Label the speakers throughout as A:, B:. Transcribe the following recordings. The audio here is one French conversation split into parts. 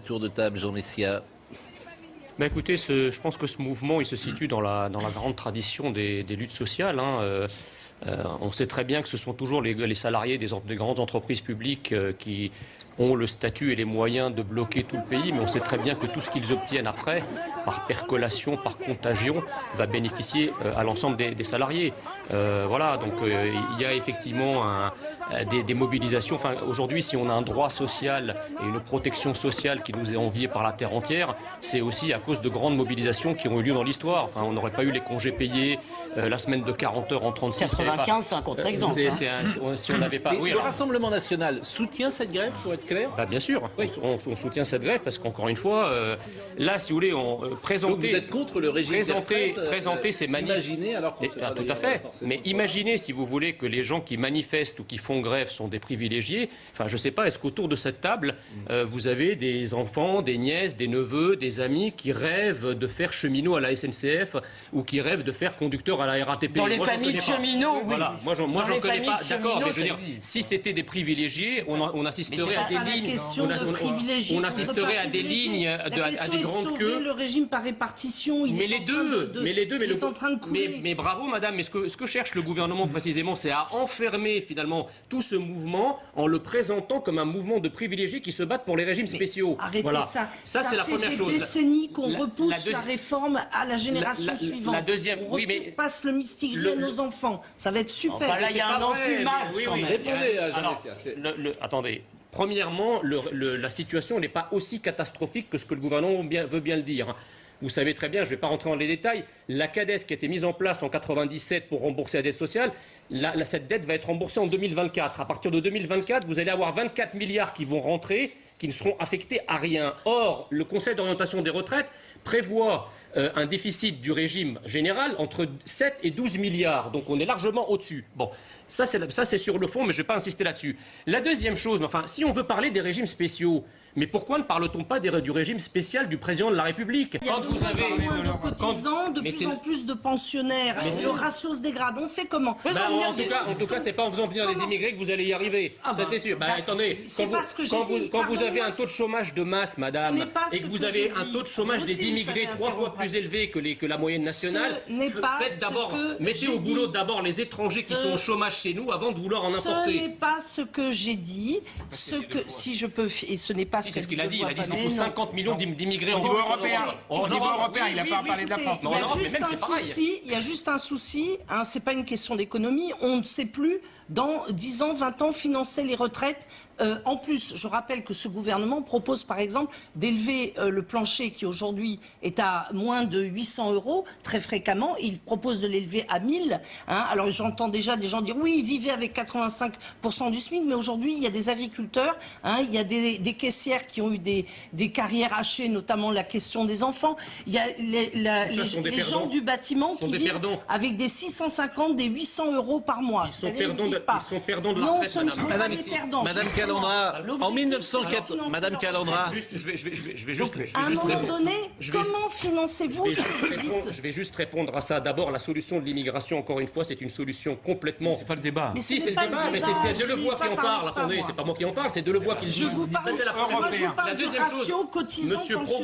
A: tour de table, Jean Messia.
B: Écoutez, je pense que ce mouvement il se situe dans la grande tradition des luttes sociales. On sait très bien que ce sont toujours les salariés des grandes entreprises publiques qui ont le statut et les moyens de bloquer tout le pays, mais on sait très bien que tout ce qu'ils obtiennent après, par percolation, par contagion, va bénéficier à l'ensemble des salariés. Voilà, donc il y a effectivement des mobilisations. Enfin, aujourd'hui, si on a un droit social et une protection sociale qui nous est enviée par la terre entière, c'est aussi à cause de grandes mobilisations qui ont eu lieu dans l'histoire. Enfin, on n'aurait pas eu les congés payés, la semaine de 40 heures en 36.
C: 95, c'est un contre-exemple.
B: Si on n'avait pas...
A: Oui, le Rassemblement national soutient cette grève, pour être clair ?
B: Bien sûr, oui. on soutient cette grève parce qu'encore une fois, là, si vous voulez,
A: Donc vous êtes contre le régime
B: présenter ces manifs.
A: Imaginez alors qu'on sera
B: tout à fait. Mais imaginez, si vous voulez, que les gens qui manifestent ou qui font grève sont des privilégiés. Enfin, je ne sais pas, est-ce qu'autour de cette table, vous avez des enfants, des nièces, des neveux, des amis qui rêvent de faire cheminot à la SNCF ou qui rêvent de faire conducteur à la RATP?
C: Dans les familles de cheminots, oui.
B: Voilà. Moi, j'en connais pas. D'accord, mais je veux dire, si c'était des privilégiés, on assisterait à des lignes. On assisterait à des lignes, à des grandes queues.
D: Le régime par répartition, il est en train de couler.
B: Mais bravo, madame. Mais ce que cherche le gouvernement précisément, c'est à enfermer finalement tout ce mouvement en le présentant comme un mouvement de privilégiés qui se battent pour les régimes spéciaux.
D: Arrêtez
B: voilà.
D: ça.
B: Ça c'est la première chose.
D: Ça fait des décennies qu'on repousse la réforme à la génération suivante.
B: La deuxième,
D: on repasse le mystigri à nos enfants. Ça va être super.
C: Enfin, là, il y a un enfumage quand même.
A: Répondez à Jean Messia.
B: Attendez. Premièrement, la situation n'est pas aussi catastrophique que ce que le gouvernement veut bien le dire. Vous savez très bien, je ne vais pas rentrer dans les détails, la CADES qui a été mise en place en 97 pour rembourser la dette sociale, cette dette va être remboursée en 2024. À partir de 2024, vous allez avoir 24 milliards qui vont rentrer, qui ne seront affectés à rien. Or, le Conseil d'orientation des retraites prévoit un déficit du régime général entre 7 et 12 milliards. Donc on est largement au-dessus. Bon, ça c'est sur le fond, mais je ne vais pas insister là-dessus. La deuxième chose, enfin, si on veut parler des régimes spéciaux, mais pourquoi ne parle-t-on pas du régime spécial du président de la République?
D: Il y a de moins de cotisants, de plus en plus de pensionnaires, le ratio se dégrade. On fait comment?
B: En tout cas, c'est pas en faisant venir les immigrés que vous allez y arriver. Ça, c'est sûr. Attendez, quand vous avez un taux de chômage de masse, madame, et que vous avez un taux de chômage des immigrés 3 fois plus élevé que la moyenne nationale, mettez au boulot d'abord les étrangers qui sont au chômage chez nous avant de vouloir en importer.
D: Ce n'est pas ce que j'ai dit. Si je peux, et ce n'est pas
B: c'est ce qu'il a dit. Il a dit qu'il faut 50 millions d'immigrés en
E: niveau européen. Au niveau européen, il n'a pas parlé de la France.
D: Il y a juste un souci. C'est pas une question d'économie. On ne sait plus dans 10 ans, 20 ans, financer les retraites. En plus, je rappelle que ce gouvernement propose par exemple d'élever le plancher qui aujourd'hui est à moins de 800 € très fréquemment. Il propose de l'élever à 1000. Alors j'entends déjà des gens dire oui, vivez avec 85% du SMIC, mais aujourd'hui il y a des agriculteurs, il y a des caissières qui ont eu des carrières hachées, notamment la question des enfants. Il y a les gens du bâtiment qui vivent avec des 650, des 800 € par mois.
B: Ils sont perdants de la retraite.
D: Non, ce ne sont pas des perdants.
A: Madame Calandra, en 1914, Madame Calandra,
B: je vais juste
D: à un moment donné, comment financez-vous
B: Je vais juste répondre à ça. D'abord, la solution de l'immigration, encore une fois, c'est une solution complètement.
E: C'est pas le débat.
B: Si, c'est le débat, mais c'est Delevoye qui en parle. Attendez, c'est pas moi qui en parle, c'est Delevoye qui le dit. Ça, c'est la première chose. La deuxième chose, Monsieur Pro,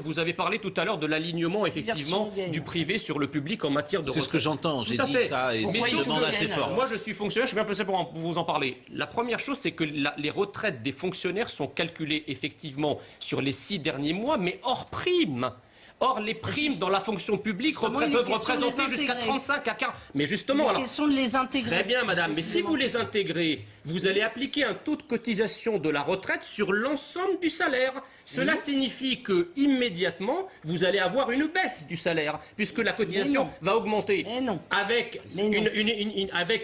B: vous avez parlé tout à l'heure de l'alignement, effectivement, du privé sur le public en matière de retraite.
A: C'est ce que j'entends. J'ai dit ça et c'est une demande assez forte.
B: Moi, je suis fonctionnaire, je suis bien placé pour vous en parler. La première chose, c'est que les retraites des fonctionnaires sont calculées effectivement sur les 6 derniers mois, mais hors prime. Or, les primes dans la fonction publique peuvent représenter jusqu'à 35 à 40. Mais justement,
D: la question de les intégrer.
B: Très bien, madame. Mais si vous les intégrez, vous allez appliquer un taux de cotisation de la retraite sur l'ensemble du salaire. Cela signifie que immédiatement, vous allez avoir une baisse du salaire, puisque la cotisation va augmenter. Avec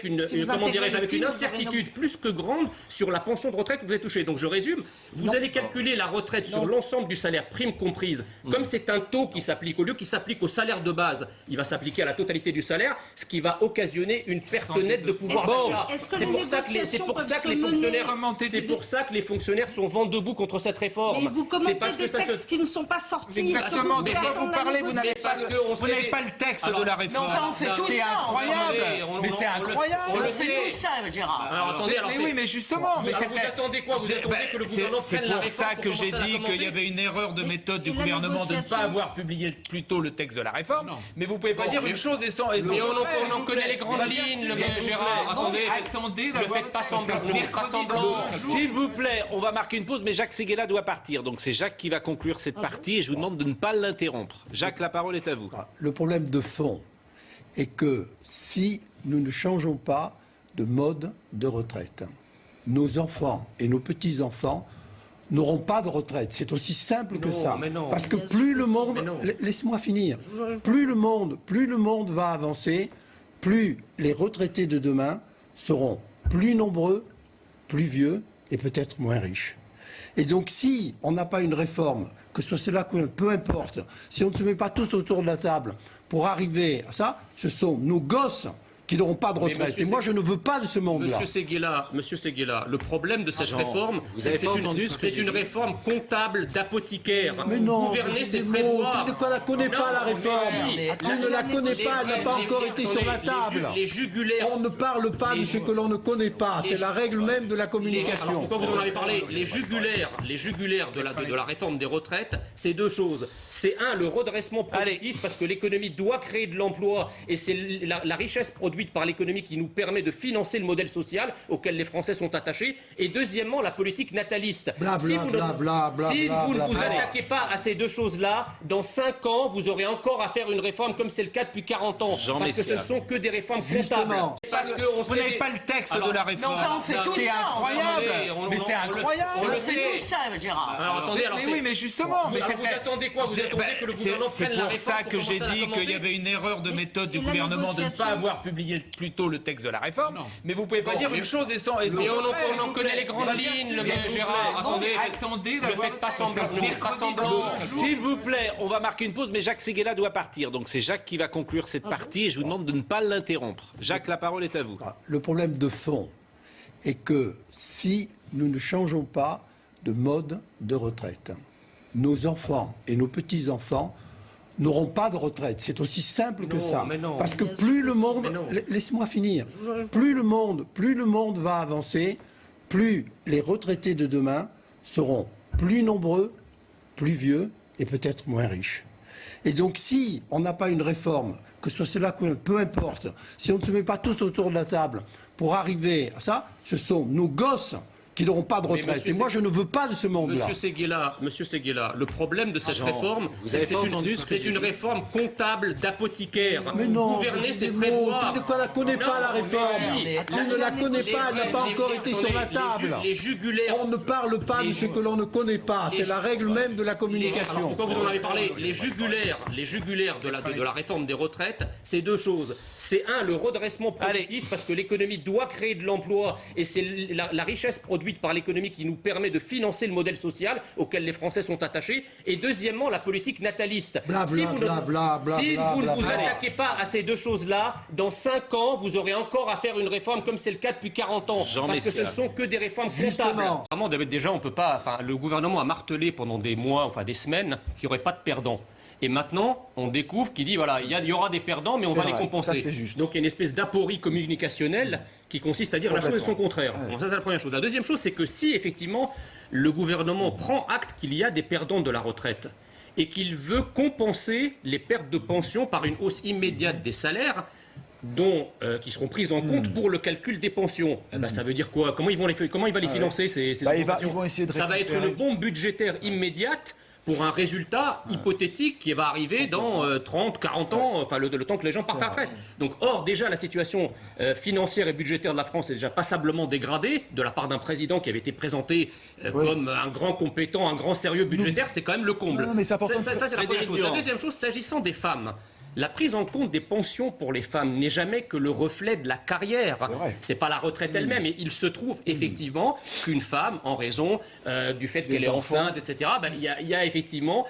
B: une incertitude plus que grande sur la pension de retraite que vous allez toucher. Donc je résume, vous allez calculer la retraite sur l'ensemble du salaire, prime comprise. Comme c'est un taux qui s'applique, au lieu qu'il s'applique au salaire de base, il va s'appliquer à la totalité du salaire, ce qui va occasionner une perte nette de pouvoir d'achat.
D: C'est pour
B: pour
D: peuvent
B: ça que
D: se
B: les
D: mener.
B: fonctionnaires, c'est pour ça que les fonctionnaires sont vent debout contre cette réforme.
D: Mais vous
B: C'est
D: commentez
B: parce que
D: des
B: ça
D: textes qui ne sont pas sortis. Est-ce que
E: Exactement,
D: vous
E: de
D: pouvez
E: quoi
D: attendre
E: vous
D: la
E: parlez, vous n'avez
D: négociation
E: pas le texte de la réforme.
C: enfin, on fait tout
E: C'est
C: ça.
E: incroyable. Mais c'est incroyable.
B: On le
C: C'est
B: sait.
C: tout ça, Gérard.
B: Alors attendez, alors
E: Mais
B: c'est-
E: oui, mais justement. Mais
B: alors vous
E: c'était-
B: attendez quoi? Vous
E: c'est-
B: attendez que le gouvernement
E: c'est
B: prenne la
E: pour
B: réforme
E: ça
B: pour
E: que j'ai
B: commencer à la
E: dit
B: commenter
E: qu'il y avait une erreur de méthode du
D: et la
E: gouvernement de ne
D: négociation
E: pas avoir publié plus tôt le texte de la réforme. Mais vous pouvez pas dire une chose et sans.
B: Mais on en connaît les grandes lignes, Gérard.
E: Attendez,
B: ne faites pas semblant. Ne faites pas semblant.
A: S'il vous plaît, on va marquer une pause, mais Jacques Séguéla doit partir. Donc c'est Jacques qui va conclure cette partie et je vous demande de ne pas l'interrompre. Jacques, la parole est à vous.
F: Le problème de fond est que si nous ne changeons pas de mode de retraite, nos enfants et nos petits-enfants n'auront pas de retraite. C'est aussi simple que ça.
B: mais non.
F: Parce que
D: Bien
F: plus
D: sûr
F: le
D: que si.
F: monde...
B: Mais non.
F: Laisse-moi finir. Plus le monde va avancer, plus les retraités de demain seront plus nombreux, plus vieux et peut-être moins riches. Et donc si on n'a pas une réforme, que ce soit cela, peu importe, si on ne se met pas tous autour de la table pour arriver à ça, ce sont nos gosses qui n'auront pas de
B: Mais
F: retraite.
B: monsieur
F: Et moi, je ne veux pas de ce monde-là.
B: Monsieur Séguéla, le problème de cette réforme,
A: vous
B: c'est
A: avez
B: que
A: pas entendu ce que
B: c'est
A: j'ai
B: une
A: dit
B: réforme comptable d'apothicaire.
F: Mais non,
B: Gouverner,
F: mais
B: c'est
F: des mots,
B: prévoir.
F: tu ne la connais pas, la
B: mais
F: réforme.
B: si.
F: Tu ne la connais pas, elle n'a pas encore été sur la table.
B: Les jugulaires.
F: On ne parle pas de ce que l'on ne connaît pas. C'est la règle même de la
B: Alors
F: communication.
B: pourquoi vous en avez parlé? Les jugulaires de la réforme des retraites, c'est deux choses. C'est un, le redressement productif, parce que l'économie doit créer de l'emploi et c'est la richesse produite par l'économie qui nous permet de financer le modèle social auquel les Français sont attachés. Et deuxièmement, la politique nataliste.
F: Bla,
B: Si
F: bla,
B: vous
F: bla,
B: ne,
F: bla, bla,
B: si
F: bla,
B: vous ne
F: bla,
B: vous
F: bla.
B: attaquez pas à ces deux choses-là, dans 5 ans, vous aurez encore à faire une réforme comme c'est le cas depuis 40 ans.
A: Jean
B: Parce que ce ne
A: Messia.
B: sont que des réformes
F: Justement.
B: comptables. Parce que on
E: Vous n'avez
B: sait-
E: pas le texte
B: Alors,
E: de la réforme.
C: enfin, on fait tout
E: C'est
C: ça.
E: incroyable. Mais c'est incroyable.
B: On le
C: C'est
B: sait.
C: tout ça, Gérard.
B: Alors attendez, alors
E: Mais
B: c'est-
E: oui, mais justement. Mais
B: alors vous attendez quoi? Vous attendez que le gouvernement
E: c'est
B: prenne la
E: pour
B: réforme
E: ça
B: pour
E: que j'ai
B: commencer à la
E: dit qu'il y
B: commenter?
E: avait une erreur de méthode du
D: et la
E: gouvernement de ne
D: négociation.
E: pas avoir publié plus tôt le texte de la réforme. Mais vous pouvez pas dire une chose et sans.
B: Mais on en connaît les grandes lignes, Gérard.
E: Attendez,
B: Ne faites pas semblant. Ne faites pas semblant.
A: S'il vous plaît, on va marquer une pause, mais Jacques Séguéla doit partir. Donc c'est Jacques qui va conclure cette partie et je vous demande de ne pas l'interrompre. Jacques, la parole est à vous.
F: Le problème de fond est que si nous ne changeons pas de mode de retraite, nos enfants et nos petits-enfants n'auront pas de retraite. C'est aussi simple que
B: Non,
F: ça.
B: mais non.
F: Parce que
D: Bien
F: plus
D: sûr
F: le
D: que si.
F: monde...
B: Mais non.
F: Laisse-moi finir. Plus le monde va avancer, plus les retraités de demain seront plus nombreux, plus vieux et peut-être moins riches. Et donc si on n'a pas une réforme, que ce soit cela, peu importe, si on ne se met pas tous autour de la table pour arriver à ça, ce sont nos gosses qui n'auront pas de
B: Mais
F: retraite.
B: monsieur
F: Et moi, je ne veux pas de ce monde-là.
B: Monsieur Séguéla, le problème de cette réforme,
A: vous
B: c'est
A: avez
B: que
A: pas entendu ce que
B: c'est
A: j'ai
B: une
A: dit
B: réforme comptable d'apothicaire.
F: Mais non,
B: Gouverner,
F: mais
B: c'est
F: des mots,
B: prévoir.
F: tu ne la connais pas, la
B: mais
F: réforme.
B: si.
F: Tu ne la connais pas, elle n'a pas encore été sur la table.
B: Les jugulaires.
F: On ne parle pas de ce que l'on ne connaît pas. C'est la règle même de la
B: Alors
F: communication.
B: pourquoi vous en avez parlé? Les jugulaires de la réforme des retraites, c'est deux choses. C'est un, le redressement productif, parce que l'économie doit créer de l'emploi et c'est la richesse produite par l'économie qui nous permet de financer le modèle social auquel les Français sont attachés. Et deuxièmement, la politique nataliste.
F: Bla,
B: Si
F: bla,
B: vous
F: bla, bla, bla,
B: si
F: bla,
B: vous ne
F: bla,
B: vous
F: bla.
B: attaquez pas à ces deux choses-là, dans 5 ans, vous aurez encore à faire une réforme comme c'est le cas depuis 40 ans.
A: Jean
B: Parce que ce
A: Messia.
B: ne sont que des réformes
F: Justement.
B: comptables. Vraiment, déjà, on peut pas. Enfin, le gouvernement a martelé pendant des mois, enfin des semaines, qu'il n'y aurait pas de perdants. Et maintenant, on découvre qu'il dit voilà, il y aura des perdants, mais on va les compenser.
G: ça, c'est juste.
B: Donc il y a une espèce d'aporie communicationnelle qui consiste à dire la chose et son contraire. Bon, ça, c'est la première chose. La deuxième chose, c'est que si effectivement le gouvernement prend acte qu'il y a des perdants de la retraite et qu'il veut compenser les pertes de pension par une hausse immédiate des salaires, qui seront prises en compte pour le calcul des pensions. Eh ben, ça veut dire quoi? Comment il va les financer ces
G: Bah, ils
B: augmentations?
G: vont essayer de
B: Ça va être
G: récupérer.
B: une bombe budgétaire immédiate pour un résultat hypothétique qui va arriver dans 30, 40 ans, enfin le temps que les gens partent à la retraite. Donc, or, déjà, la situation financière et budgétaire de la France est déjà passablement dégradée de la part d'un président qui avait été présenté comme un grand compétent, un grand sérieux budgétaire, c'est quand même le comble.
G: Non, mais c'est important.
B: Ça, c'est la première
A: Frédéric
B: chose. La
A: Durand.
B: deuxième chose, s'agissant des femmes, La prise en compte des pensions pour les femmes n'est jamais que le reflet de la carrière. C'est pas la retraite elle-même. Et il se trouve effectivement qu'une femme, en raison du fait qu'elle est enceinte, etc., il y a effectivement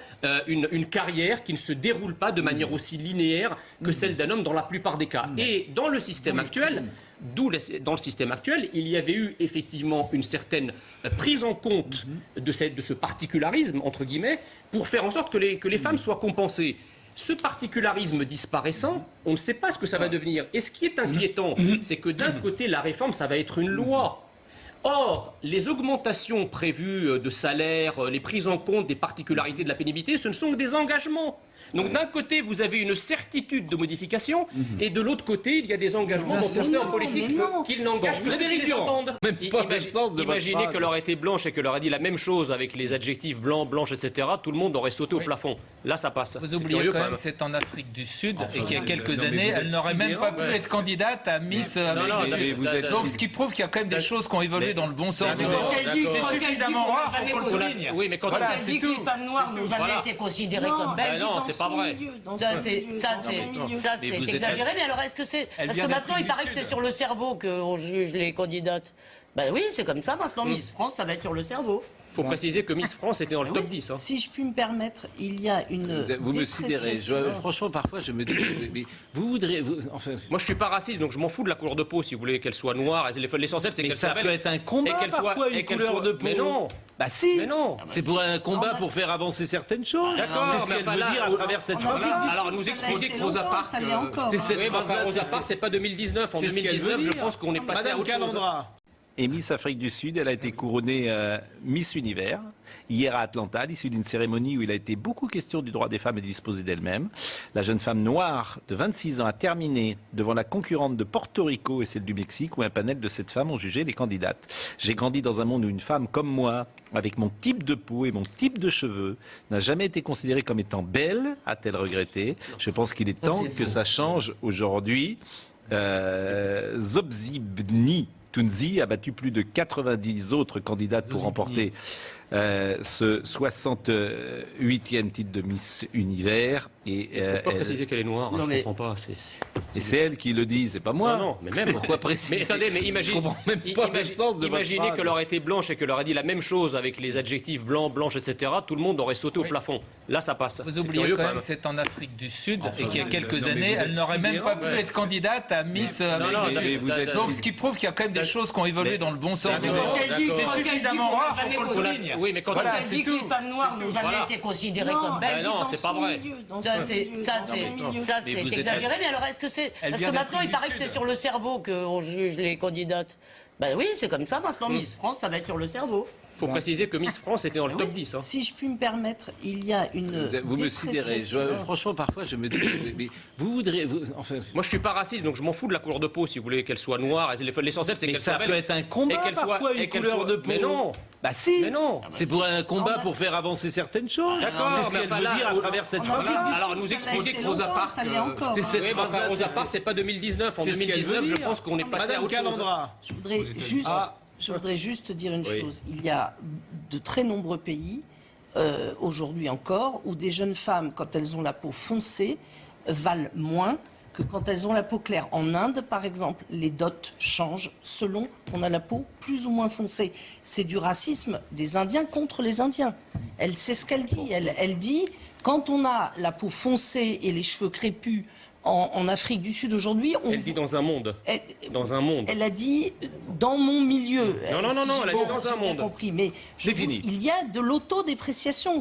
B: une carrière qui ne se déroule pas de manière aussi linéaire que celle d'un homme dans la plupart des cas. Et dans le système actuel, dans le système actuel, il y avait eu effectivement une certaine prise en compte de ce particularisme, entre guillemets, pour faire en sorte que les femmes soient compensées. Ce particularisme disparaissant, on ne sait pas ce que ça va devenir. Et ce qui est inquiétant, c'est que d'un côté, la réforme, ça va être une loi. Or, les augmentations prévues de salaire, les prises en compte des particularités de la pénibilité, ce ne sont que des engagements. Donc d'un côté, vous avez une certitude de modification, et de l'autre côté, il y a des engagements dont on sait en politique qu'ils n'engagent que ceux qui les entendent. Imaginez qu'elle aurait été blanche et qu'elle aurait dit la même chose avec les adjectifs blanc, blanche, etc. Tout le monde aurait sauté au plafond. Là, ça passe.
E: Vous oubliez quand même que c'est en Afrique du Sud et qu'il y a quelques années, elle n'aurait même pas pu être candidate à Miss Afrique du Sud. Donc ce qui prouve qu'il y a quand même des choses qui ont évolué dans le bon sens. C'est suffisamment rare pour qu'on le souligne.
B: Oui, mais quand
C: elle dit que les femmes noires n'ont jamais été considérées comme belles.
B: Non, c'est pas vrai.
C: Ça, c'est exagéré. Mais alors, est-ce que maintenant, il paraît que c'est sur le cerveau qu'on juge les candidates? Ben oui, c'est comme ça maintenant. Miss France, ça va être sur le cerveau.
B: Il faut préciser que Miss France était dans le top 10. Hein.
D: Si je puis me permettre, il y a une.
A: Vous me sidérez. Franchement, parfois, je me dis. Mais vous voudriez. Enfin...
B: Moi, je suis pas raciste, donc je m'en fous de la couleur de peau, si vous voulez qu'elle soit noire. L'essentiel, c'est qu'elle soit belle.
A: Ça peut être un combat, parfois, une couleur de peau.
B: Mais non.
A: Bah si.
B: Mais non.
A: C'est pour un combat pour faire avancer certaines choses.
B: D'accord.
A: C'est ce qu'elle veut dire à travers cette phrase-là.
B: Alors, nous expliquer que Rosa Parks. Rosa Parks, c'est pas 2019. En 2019, je pense qu'on est passé à autre chose.
A: Et Miss Afrique du Sud, elle a été couronnée Miss Univers, hier à Atlanta, à l'issue d'une cérémonie où il a été beaucoup question du droit des femmes à disposer d'elles-mêmes. La jeune femme noire de 26 ans a terminé devant la concurrente de Porto Rico et celle du Mexique, où un panel de 7 femmes ont jugé les candidates. J'ai grandi dans un monde où une femme comme moi, avec mon type de peau et mon type de cheveux, n'a jamais été considérée comme étant belle, a-t-elle regretté. Je pense qu'il est temps que ça change aujourd'hui. Zobzibni Tounzi a battu plus de 90 autres candidates pour remporter ce 68e titre de Miss Univers.
B: Pourquoi préciser qu'elle est noire? Je ne comprends pas.
A: Et c'est elle qui le dit, c'est pas moi.
B: Non, mais même.
A: Pourquoi préciser?
B: Mais attendez, mais
A: je comprends même pas le sens de votre
B: imaginez
A: phrase.
B: qu'elle aurait été blanche et qu'elle aurait dit la même chose avec les adjectifs blanc, blanche, etc. Tout le monde aurait sauté au plafond. Là, ça passe.
E: Vous oubliez quand même que c'est en Afrique du Sud et qu'il y a quelques années, elle n'aurait même pas pu être candidate à Miss Afrique du Sud. Donc ce qui prouve qu'il y a quand même des choses qui ont évolué dans le bon sens. C'est suffisamment rare pour qu'on le souligne.
B: Oui, mais quand
C: elle dit que les femmes noires n'ont jamais été considérées comme belles.
B: Non, c'est pas vrai.
C: Ça, c'est exagéré. Mais alors, est-ce que c'est. Parce que maintenant, il paraît que c'est sur le cerveau qu'on juge les candidates. Ben oui, c'est comme ça maintenant. Miss France, ça va être sur le cerveau.
B: Il faut préciser que Miss France était dans le top 10. Hein.
D: Si je puis me permettre, il y a une.
A: Vous me sidérez. Franchement, parfois, je me dis. Mais vous voudriez. Enfin...
B: Moi, je suis pas raciste, donc je m'en fous de la couleur de peau, si vous voulez qu'elle soit noire. L'essentiel, c'est qu'elle soit belle.
A: Ça peut être un combat, parfois, une couleur de peau.
B: Mais non.
A: Bah si.
B: Mais non.
A: C'est pour un combat pour faire avancer certaines choses.
B: D'accord.
A: C'est ce qu'elle veut dire à travers cette phrase-là.
B: Alors, nous expliquer que Rosa Parks.
A: C'est cette phrase-là.
B: Rosa Parks, c'est pas 2019. En 2019, je pense qu'on est passé à autre chose.
D: Je voudrais juste dire une chose. Il y a de très nombreux pays, aujourd'hui encore, où des jeunes femmes, quand elles ont la peau foncée, valent moins que quand elles ont la peau claire. En Inde, par exemple, les dots changent selon qu'on a la peau plus ou moins foncée. C'est du racisme des Indiens contre les Indiens. C'est ce qu'elle dit. Elle dit, quand on a la peau foncée et les cheveux crépus, en Afrique du Sud aujourd'hui,
B: elle dit dans un monde. Dans un monde.
D: Elle a dit dans mon milieu.
B: Non, elle a dit dans un monde.
D: Compris, mais
A: c'est fini.
D: Il y a de l'autodépréciation.